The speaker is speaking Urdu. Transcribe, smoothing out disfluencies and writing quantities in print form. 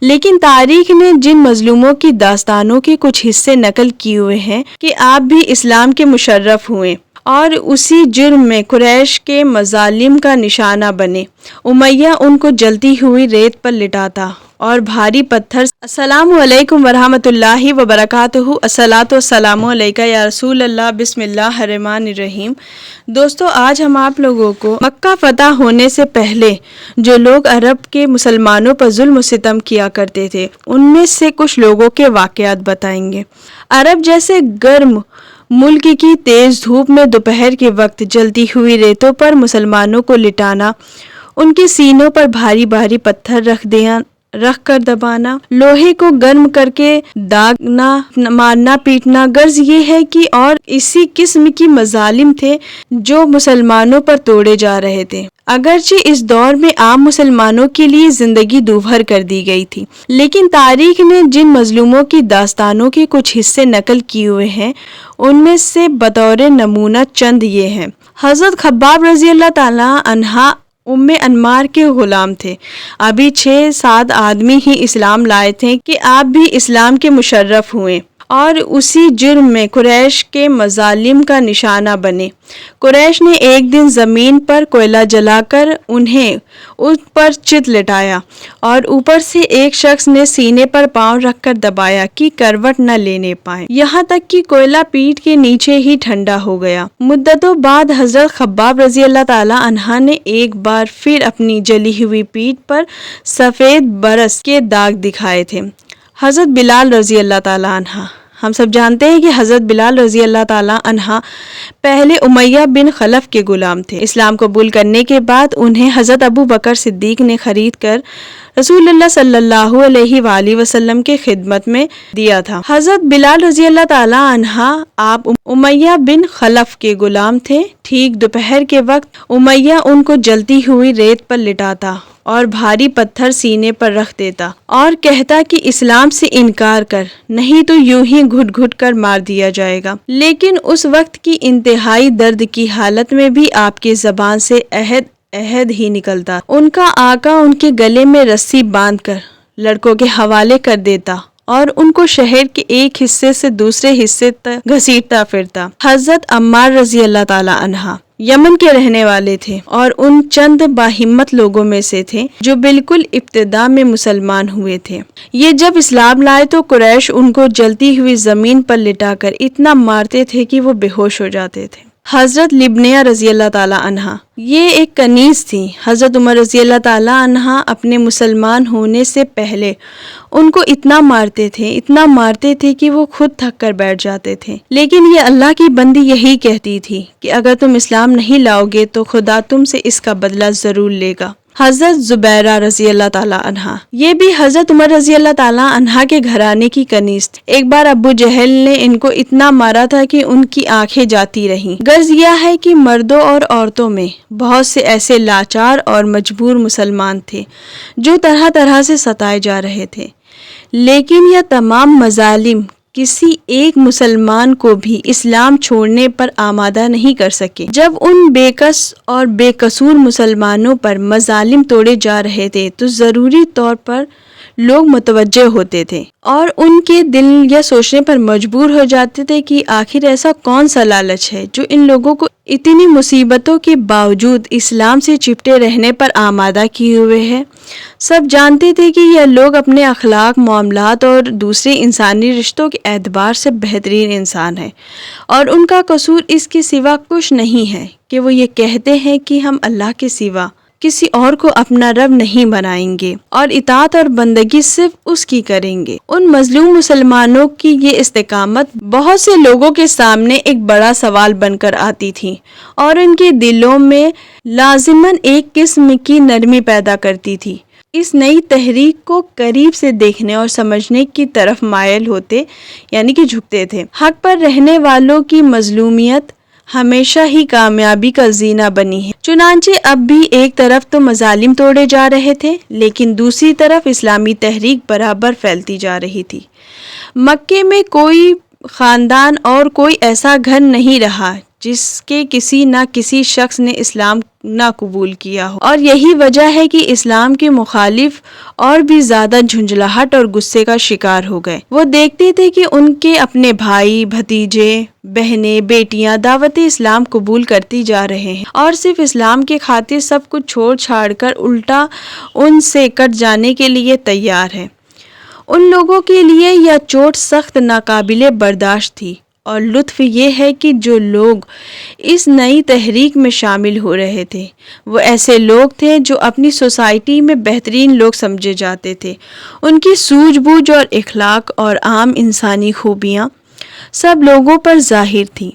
لیکن تاریخ نے جن مظلوموں کی داستانوں کے کچھ حصے نقل کیے ہوئے ہیں کہ آپ بھی اسلام کے مشرف ہوئے اور اسی جرم میں قریش کے مظالم کا نشانہ بنے۔ امیہ ان کو جلتی ہوئی ریت پر لٹاتا اور بھاری پتھر۔ السلام علیکم ورحمۃ اللہ وبرکاتہ۔ الصلاۃ والسلام علیکہ یا رسول اللہ، بسم اللہ الرحمن الرحیم۔ دوستو، آج ہم آپ لوگوں کو مکہ فتح ہونے سے پہلے جو لوگ عرب کے مسلمانوں پر ظلم و ستم کیا کرتے تھے ان میں سے کچھ لوگوں کے واقعات بتائیں گے۔ عرب جیسے گرم ملک کی تیز دھوپ میں دوپہر کے وقت جلتی ہوئی ریتوں پر مسلمانوں کو لٹانا، ان کے سینوں پر بھاری بھاری پتھر رکھ کر دبانا، لوہے کو گرم کر کے داغنا، مارنا پیٹنا، غرض یہ ہے کہ اور اسی قسم کی مظالم تھے جو مسلمانوں پر توڑے جا رہے تھے۔ اگرچہ اس دور میں عام مسلمانوں کے لیے زندگی دوبھر کر دی گئی تھی، لیکن تاریخ نے جن مظلوموں کی داستانوں کے کچھ حصے نقل کیے ہوئے ہیں ان میں سے بطور نمونہ چند یہ ہیں۔ حضرت خباب رضی اللہ تعالی عنہ ام انمار کے غلام تھے۔ ابھی 6-7 آدمی ہی اسلام لائے تھے کہ آپ بھی اسلام کے مشرف ہوئے اور اسی جرم میں قریش کے مظالم کا نشانہ بنے۔ قریش نے ایک دن زمین پر کوئلہ جلا کر انہیں اس پر چت لٹایا اور اوپر سے ایک شخص نے سینے پر پاؤں رکھ کر دبایا کہ کروٹ نہ لینے پائے، یہاں تک کہ کوئلہ پیٹھ کے نیچے ہی ٹھنڈا ہو گیا۔ مدتوں بعد حضرت خباب رضی اللہ تعالی عنہ نے ایک بار پھر اپنی جلی ہوئی پیٹھ پر سفید برس کے داغ دکھائے تھے۔ حضرت بلال رضی اللہ تعالی عنہ، ہم سب جانتے ہیں کہ حضرت بلال رضی اللہ تعالی عنہ پہلے امیہ بن خلف کے غلام تھے۔ اسلام قبول کرنے کے بعد انہیں حضرت ابو بکر صدیق نے خرید کر رسول اللہ صلی اللہ علیہ وآلہ وسلم کے خدمت میں دیا تھا۔ حضرت بلال رضی اللہ تعالی عنہ آپ امیہ بن خلف کے غلام تھے۔ ٹھیک دوپہر کے وقت امیہ ان کو جلتی ہوئی ریت پر لٹاتا اور بھاری پتھر سینے پر رکھ دیتا اور کہتا کہ اسلام سے انکار کر، نہیں تو یوں ہی گھٹ گھٹ کر مار دیا جائے گا۔ لیکن اس وقت کی انتہائی درد کی حالت میں بھی آپ کی زبان سے عہد ہی نکلتا۔ ان کا آقا ان کے گلے میں رسی باندھ کر لڑکوں کے حوالے کر دیتا اور ان کو شہر کے ایک حصے سے دوسرے حصے تک گھسیٹتا پھرتا۔ حضرت عمار رضی اللہ تعالی عنہ یمن کے رہنے والے تھے اور ان چند باہمت لوگوں میں سے تھے جو بالکل ابتدا میں مسلمان ہوئے تھے۔ یہ جب اسلام لائے تو قریش ان کو جلتی ہوئی زمین پر لٹا کر اتنا مارتے تھے کہ وہ بے ہوش ہو جاتے تھے۔ حضرت لبنیہ رضی اللہ تعالی عنہ یہ ایک کنیز تھی۔ حضرت عمر رضی اللہ تعالی عنہ اپنے مسلمان ہونے سے پہلے ان کو اتنا مارتے تھے کہ وہ خود تھک کر بیٹھ جاتے تھے، لیکن یہ اللہ کی بندی یہی کہتی تھی کہ اگر تم اسلام نہیں لاؤ گے تو خدا تم سے اس کا بدلہ ضرور لے گا۔ حضرت زبیرہ رضی اللہ تعالی عنہ یہ بھی حضرت عمر رضی اللہ تعالی عنہ کے گھرانے کی کنیز تھی۔ ایک بار ابو جہل نے ان کو اتنا مارا تھا کہ ان کی آنکھیں جاتی رہیں۔ غرض یہ ہے کہ مردوں اور عورتوں میں بہت سے ایسے لاچار اور مجبور مسلمان تھے جو طرح طرح سے ستائے جا رہے تھے، لیکن یہ تمام مظالم کسی ایک مسلمان کو بھی اسلام چھوڑنے پر آمادہ نہیں کر سکے۔ جب ان بے کس اور بے قصور مسلمانوں پر مظالم توڑے جا رہے تھے تو ضروری طور پر لوگ متوجہ ہوتے تھے اور ان کے دل یہ سوچنے پر مجبور ہو جاتے تھے کہ آخر ایسا کون سا لالچ ہے جو ان لوگوں کو اتنی مصیبتوں کے باوجود اسلام سے چپٹے رہنے پر آمادہ کیے ہوئے ہے۔ سب جانتے تھے کہ یہ لوگ اپنے اخلاق، معاملات اور دوسرے انسانی رشتوں کے اعتبار سے بہترین انسان ہیں اور ان کا قصور اس کے سوا کچھ نہیں ہے کہ وہ یہ کہتے ہیں کہ ہم اللہ کے سوا کسی اور کو اپنا رب نہیں بنائیں گے اور اطاعت اور بندگی صرف اس کی کریں گے۔ ان مظلوم مسلمانوں کی یہ استقامت بہت سے لوگوں کے سامنے ایک بڑا سوال بن کر آتی تھی اور ان کے دلوں میں لازماً ایک قسم کی نرمی پیدا کرتی تھی۔ اس نئی تحریک کو قریب سے دیکھنے اور سمجھنے کی طرف مائل ہوتے یعنی کہ جھکتے تھے۔ حق پر رہنے والوں کی مظلومیت ہمیشہ ہی کامیابی کا زینہ بنی ہے۔ چنانچہ اب بھی ایک طرف تو مظالم توڑے جا رہے تھے لیکن دوسری طرف اسلامی تحریک برابر پھیلتی جا رہی تھی۔ مکے میں کوئی خاندان اور کوئی ایسا گھر نہیں رہا جس کے کسی نہ کسی شخص نے اسلام نہ قبول کیا ہو، اور یہی وجہ ہے کہ اسلام کے مخالف اور بھی زیادہ جھنجھلاہٹ اور غصے کا شکار ہو گئے۔ وہ دیکھتے تھے کہ ان کے اپنے بھائی، بھتیجے، بہنیں، بیٹیاں دعوت اسلام قبول کرتی جا رہے ہیں اور صرف اسلام کی خاطر سب کچھ چھوڑ چھاڑ کر الٹا ان سے کٹ جانے کے لیے تیار ہے۔ ان لوگوں کے لیے یہ چوٹ سخت ناقابل برداشت تھی، اور لطف یہ ہے کہ جو لوگ اس نئی تحریک میں شامل ہو رہے تھے وہ ایسے لوگ تھے جو اپنی سوسائٹی میں بہترین لوگ سمجھے جاتے تھے۔ ان کی سوجھ بوجھ اور اخلاق اور عام انسانی خوبیاں سب لوگوں پر ظاہر تھیں۔